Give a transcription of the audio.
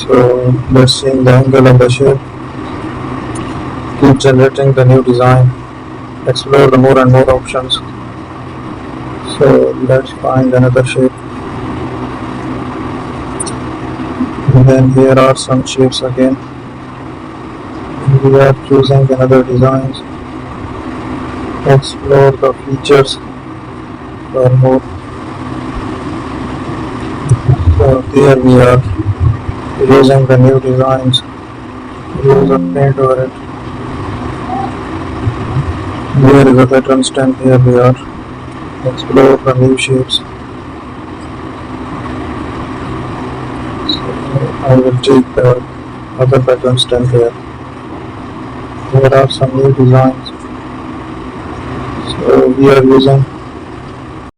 So let's change the angle of the shape. Keep generating the new design. Explore the more and more options. So let's find another shape. And then here are some shapes again. We are choosing another designs. Explore the features for more. So here we are using the new designs. Use a paint over it. Here is a pattern stamp. Here we are. Explore the new shapes. So I will take the other pattern stamp here. Here are some new designs. So we are using